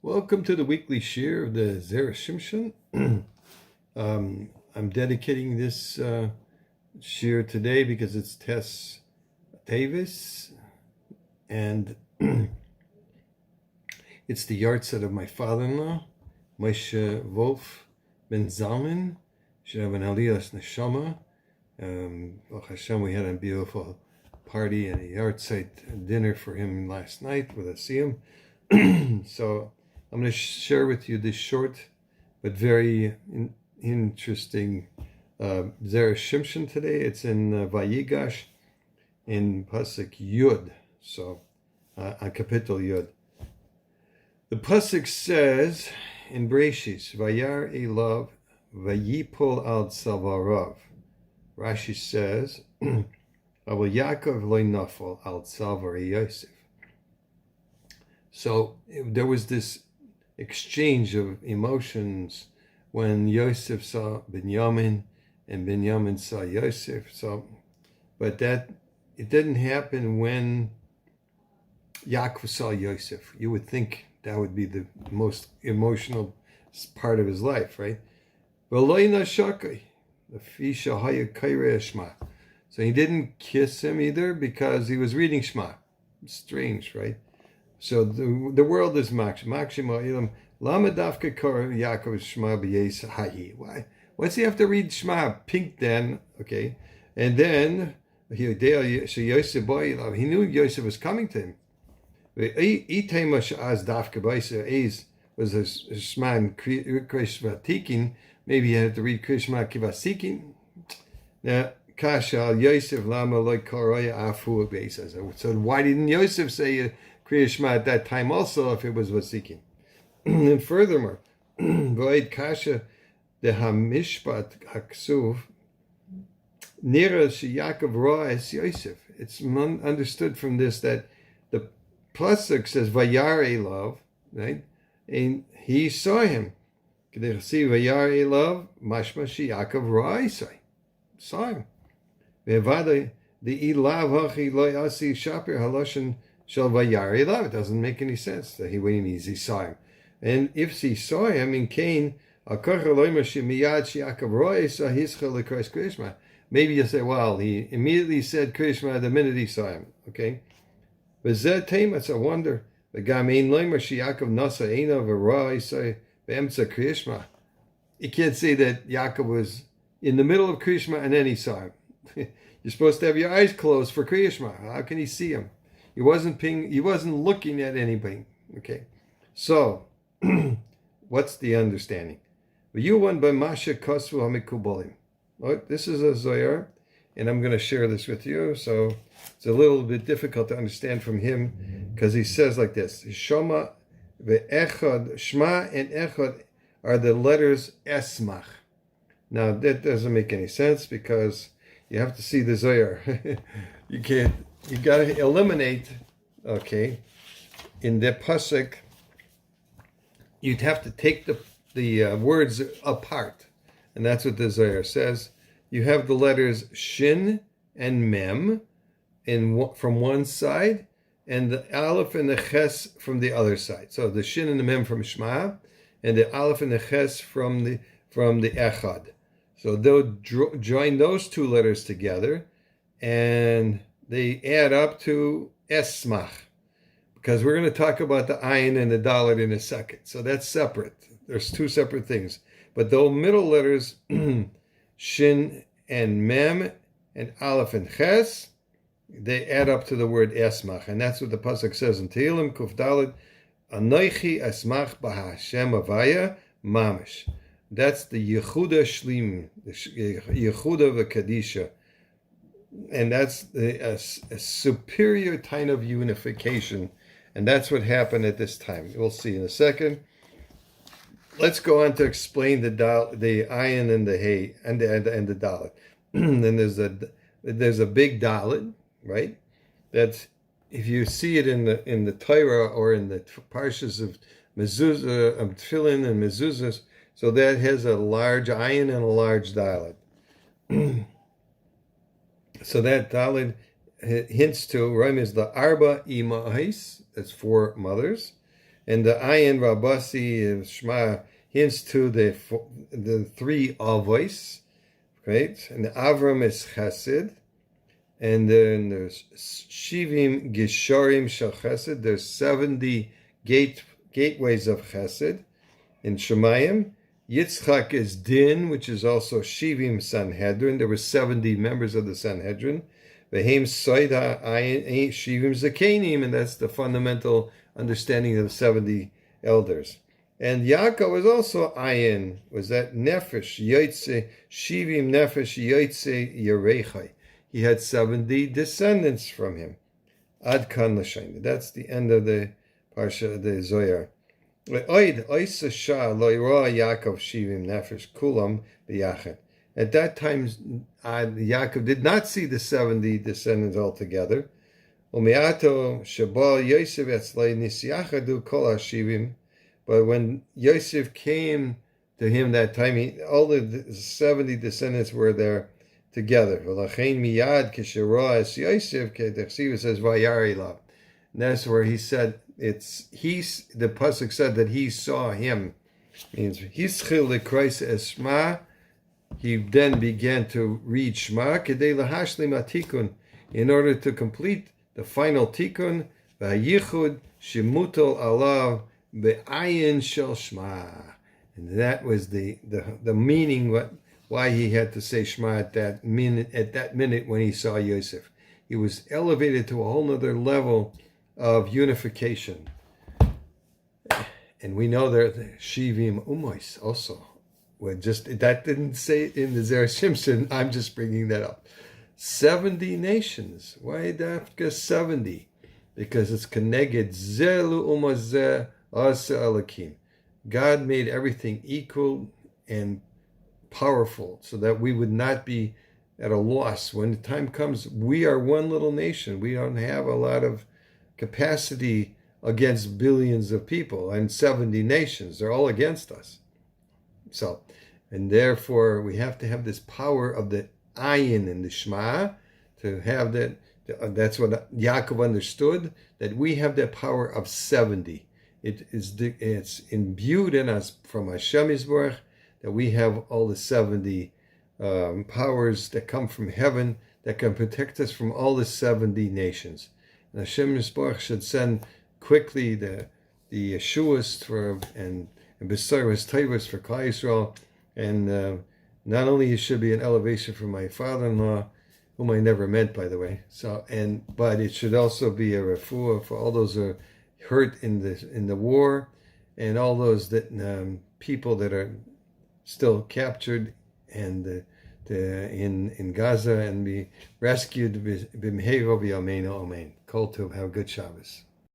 Welcome to the weekly shir of the Zera Shimshon. I'm dedicating this shir today because it's testifies, and it's the yahrzeit of my father-in-law, Moshe Wolf ben Zalman. Should have an aliyas neshama. Baruch Hashem, we had a beautiful party and a yahrzeit dinner for him last night with a siyum. So I'm going to share with you this short but very interesting Zera Shimshon today. It's in Vayigash in Pasuk Yud, so on Kapitel Yud. The Pasuk says in Breshis, Vayar Elav Vayipol al Tzavarav. Rashi says, Aval Yaakov loy nafal al Tzavar Yosef. So there was this exchange of emotions when Yosef saw Binyamin and Binyamin saw Yosef. But it didn't happen when Yaakov saw Yosef. You would think that would be the most emotional part of his life, right? So he didn't kiss him either because he was reading Shema. Strange, right? So the world is makshim. Lama dafka kor Yaakov Shema b'yes hayi. Why? What's he have to read Shema? Pink then, okay? And then he knew Yosef was coming to him. Was a Shema and Krishma Tikin. Maybe he had to read Krishma Kivasikin. Now, Kashal Yosef Lama Loy Koroya Afu Beis. So why didn't Yosef say Kriya Shema at that time also if it was Vasikin? And furthermore, Void Kasha the Hamishpat Haksuv Nira Sheyakov Ra es Yosef. It's understood from this that the Pasuk says Vayar Elav, right? And he saw him. They see Vayar Elav Mashma Sheyakov Ra Isai. Saw him. The Elav Hachi Loy Asi Shaper Haloshin Shel Vayar Elav. It doesn't make any sense that he saw him. And if he saw him in Cain, maybe you say, well, he immediately said Krishma the minute he saw him. Okay? But it's a wonder. You can't say that Yaakov was in the middle of Krishma and then he saw him. You're supposed to have your eyes closed for Krishma. How can he see him? He wasn't looking at anybody. Okay? So, what's the understanding? This is a Zohar, and I'm going to share this with you. So it's a little bit difficult to understand from him because he says like this: Shema ve'echad, Shema and Echad are the letters Esmach. Now that doesn't make any sense because you have to see the Zohar. You got to eliminate. Okay, in the pasuk, you'd have to take the words apart. And that's what the Zohar says. You have the letters Shin and Mem from one side, and the Aleph and the Ches from the other side. So the Shin and the Mem from Shema, and the Aleph and the Ches from the Echad. So they'll join those two letters together, and they add up to Esmach. Because we're going to talk about the ayin and the dalet in a second. So that's separate. There's two separate things. But the middle letters, shin and mem and aleph and ches, they add up to the word esmach. And that's what the pasuk says in Tehillim, Kuf Dalet, Anoichi esmach b'Hashem avaya mamish. That's the Yehuda Shlim, the Yehuda v'Kadisha. And that's a superior kind of unification. And that's what happened at this time. We'll see in a second. Let's go on to explain the ayin and the hay and the dalet. Then there's a big dalet, right? That's if you see it in the Torah or in the parshas of mezuzah, tefillin and mezuzahs, so that has a large ayin and a large dalet. So that dalet hints to Ram is the arba imahis. That's four mothers, And the Ayin Rabasi Shema hints to the three avos, right? And the Avram is Chesed, and then there's Shivim Gisharim Shel Chesed. There's 70 gateways of Chesed in Shemayim. Yitzchak is Din, which is also Shivim Sanhedrin. There were 70 members of the Sanhedrin. Vehem Soida Ayin Shivim Zakenim, and that's the fundamental understanding of the 70 elders. And Yaakov was also Ayin, was that Nefesh Yotze Shivim Nefesh Yotze Yerechai. He had 70 descendants from him. Ad Kan L'Shain. That's the end of the Parsha of the Zohar. At that time, Yaakov did not see the 70 descendants altogether. But when Yosef came to him that time, all the 70 descendants were there together. It says, and that's where he said, the pasuk said that he saw him. Means he then began to read Shema in order to complete the final tikkun, v'hayichud shemutol alav be'ayin shel Shema. And that was the meaning why he had to say Shema at that minute when he saw Yosef. He was elevated to a whole other level of unification. And we know there the Shivim Umois also. That didn't say it in the Zera Shimshon, I'm just bringing that up. 70 nations. Why Dafka 70? Because it's connected. Zelu Umazeh Asa Alakim. God made everything equal and powerful so that we would not be at a loss. When the time comes, we are one little nation. We don't have a lot of capacity against billions of people and 70 nations. They're all against us. So, and therefore we have to have this power of the ayin in the Shema to have that. That's what Yaakov understood, that we have that power of 70. It's imbued in us from Hashem Yisborach that we have all the 70 powers that come from heaven that can protect us from all the 70 nations. And Hashem Yisborach should send quickly the Yeshuas and Besaros Taivas for Klal Yisrael, and not only it should be an elevation for my father-in-law, whom I never met, by the way. But it should also be a refuah for all those who are hurt in the war, and all those people that are still captured and in Gaza and be rescued. B'mheiro v'yameinu amen. Kol tov. Have a good Shabbos.